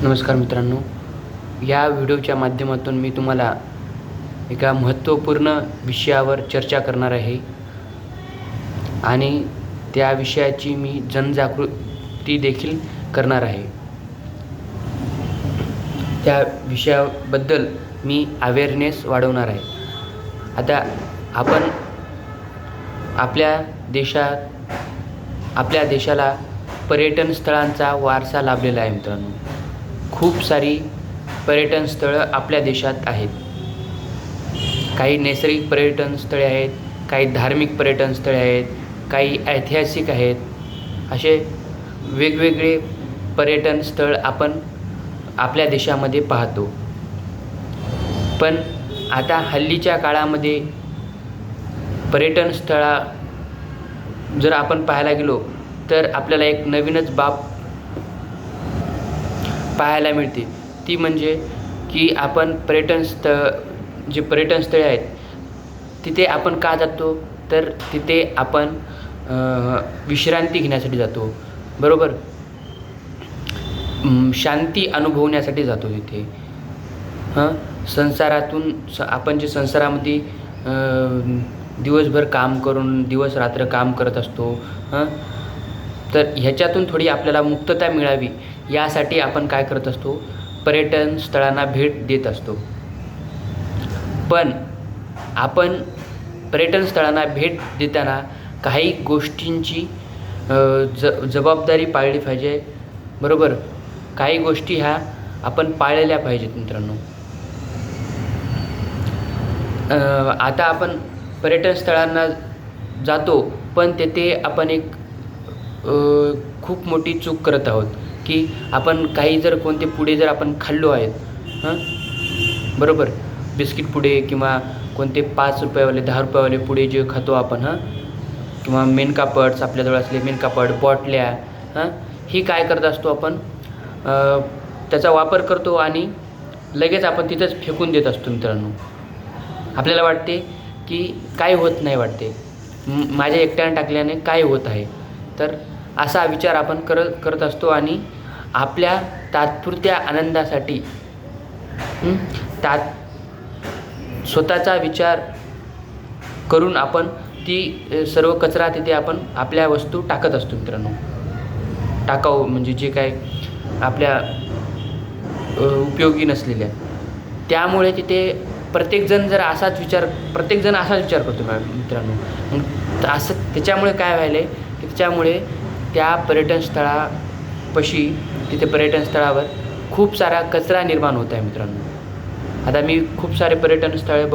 नमस्कार मित्रांनो, या व्हिडिओच्या माध्यमातून मी तुम्हाला एका महत्त्वपूर्ण विषयावर चर्चा करणार आहे आणि त्या विषयाची मी जनजागृती देखील करणार आहे. त्या विषयाबद्दल मी अवेअरनेस वाढवणार आहे. आता आपण आपल्या देशाला पर्यटन स्थळांचा वारसा लाभलेला आहे मित्रांनो. खूप सारी पर्यटन स्थळं आपल्या देशात आहेत. काही नैसर्गिक पर्यटन स्थळे आहेत, काही धार्मिक पर्यटन स्थळे आहेत, काही ऐतिहासिक आहेत. असे वेगवेगळे पर्यटन स्थळ आपण आपल्या देशामध्ये पाहतो. पण आता हल्लीच्या काळामध्ये पर्यटन स्थळा जर आपण पाहायला गेलो तर आपल्याला एक नवीनच बाब पाहायला मिळते. ती म्हणजे की आपण पर्यटन स्थळे आहेत तिथे आपण का जातो, तर तिथे आपण विश्रांती घेण्यासाठी जातो, बरोबर. शांती अनुभवण्यासाठी जातो तिथे. संसारातून आपण जे संसारामध्ये दिवसभर काम करून दिवस रात्र काम करत असतो, तर ह्याच्यातून थोडी आपल्याला मुक्तता मिळावी यासाठी आपण काय करत असतो, पर्यटन स्थळांना भेट देत असतो. पण आपण पर्यटन स्थळांना भेट देताना काही गोष्टींची जबाबदारी पाळली पाहिजे, बरोबर. काही गोष्टी ह्या आपण पाळलेल्या पाहिजेत मित्रांनो. आता आपण पर्यटन स्थळांना जातो पण तेथे आपण एक खूप मोठी चूक करत आहोत की आपण काही जर कोणते पुडे जर आपण खाल्लो आहेत, बरोबर, बिस्किट पुडे किंवा कोणते 5 रुपयावाले 10 रुपयावाले पुडे जे खातो आपण, किंवा मेनकापड्स आपल्याजवळ असले मेनकापड बॉटल्या, ही काय करत असतो आपण, त्याचा वापर करतो आणि लगेच आपण तिथंच फेकून देत असतो मित्रांनो. आपल्याला वाटते की काय होत नाही, वाटते माझ्या एकट्याने टाकल्याने काय होत आहे, तर असा विचार आपण करत असतो आणि आपल्या तात्पुरत्या आनंदासाठी स्वतःचा विचार करून आपण ती सर्व कचरा तिथे आपण आपल्या वस्तू टाकत असतो मित्रांनो. टाकाऊ म्हणजे जे काय आपल्या उपयोगी नसलेल्या. त्यामुळे तिथे प्रत्येकजण असाच विचार करतो मित्रांनो. मग असं त्याच्यामुळे काय व्हायलं आहे की त्याच्यामुळे त्या पर्यटन स्थळावर खूप सारा कचरा निर्माण होत आहे मित्रांनो. आता मी खूप सारे पर्यटन स्थळे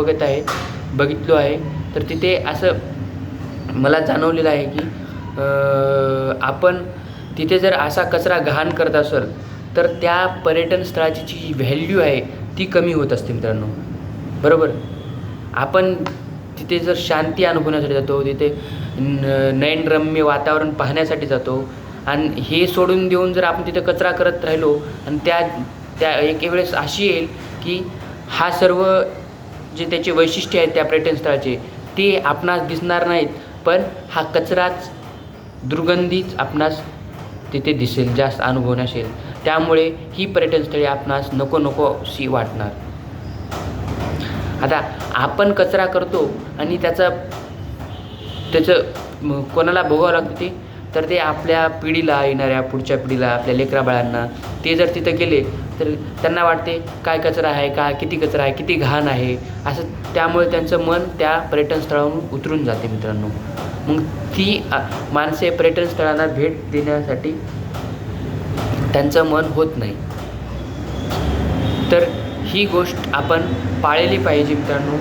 बघितलो आहे, तर तिथे असं मला जाणवलेलं आहे की आपण तिथे जर असा कचरा घाण करत असेल तर त्या पर्यटन स्थळाची जी व्हॅल्यू आहे ती कमी होत असते मित्रांनो, बरोबर. आपण तिथे जर शांती अनुभवण्यासाठी जातो, तिथे नयनरम्य वातावरण पाहण्यासाठी जातो, आणि हे सोडून देऊन जर आपण तिथे कचरा करत राहिलो आणि त्या एक वेळेस अशी येईल की हा सर्व जे त्याचे वैशिष्ट्य आहेत त्या पर्यटन स्थळाचे ते आपणास दिसणार नाहीत, पण हा कचराच दुर्गंधीच आपणास तिथे दिसेल, जास्त अनुभवण्यास येईल. त्यामुळे ही पर्यटन स्थळे आपणास नकोशी वाटणार. आता आपण कचरा करतो आणि त्याचं कोणाला भोगावं लागतं ते, तर ते आपल्या पिढीला, येणाऱ्या पुढच्या पिढीला, आपल्या लेकराबाळांना ते जर तिथं गेले तर त्यांना वाटते काय कचरा आहे, किती कचरा आहे, किती घाण आहे असं. त्यामुळे त्यांचं मन त्या पर्यटन स्थळावरून उतरून जाते मित्रांनो. मग ती माणसे पर्यटन स्थळांना भेट देण्यासाठी त्यांचं मन होत नाही. तर ही गोष्ट आपण पाळली पाहिजे मित्रांनो,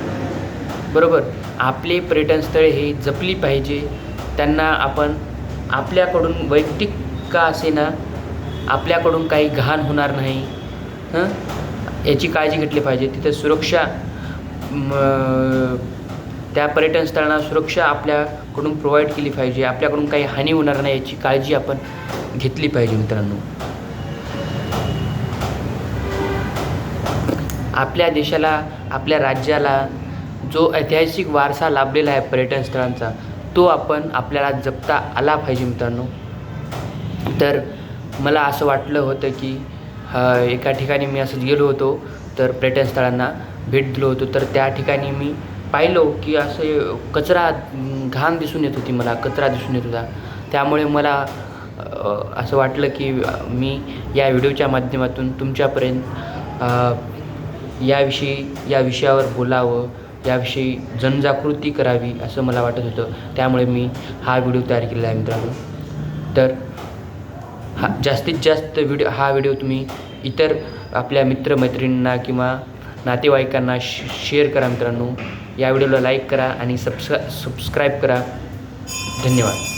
बरोबर. आपले पर्यटन स्थळे हे जपली पाहिजे. त्यांना आपण आपल्याकडून वैयक्तिक का असेना आपल्याकडून काही घाण होणार नाही याची काळजी घेतली पाहिजे. तिथे सुरक्षा, त्या पर्यटन स्थळांना सुरक्षा आपल्याकडून प्रोव्हाइड केली पाहिजे. आपल्याकडून काही हानी होणार नाही याची काळजी आपण घेतली पाहिजे मित्रांनो. आपल्या देशाला, आपल्या राज्याला जो ऐतिहासिक वारसा लाभलेला आहे पर्यटन स्थळांचा, तो आपल्याला जपता आला पाहिजे मित्रांनो. तर मला असं वाटलं होतं की एका ठिकाणी मी असंच गेलो होतो, तर पर्यटन स्थळांना भेट दिलो होतो. तर त्या ठिकाणी मी पाहिलो की असे कचरा घाण दिसून येत होती, मला कचरा दिसून येत होता. त्यामुळे मला असं वाटलं की मी या व्हिडिओच्या माध्यमातून तुमच्यापर्यंत या विषयावर बोलावं, याविषयी जनजागृती करावी असं मला वाटत होतं. त्यामुळे मी हा व्हिडिओ तयार केलेला आहे मित्रांनो. तर जास्तीत जास्त हा व्हिडिओ तुम्ही इतर आपल्या मित्रमैत्रिणींना किंवा नातेवाईकांना शेअर करा मित्रांनो. या व्हिडिओला लाईक करा आणि सबस्क्राईब करा. धन्यवाद.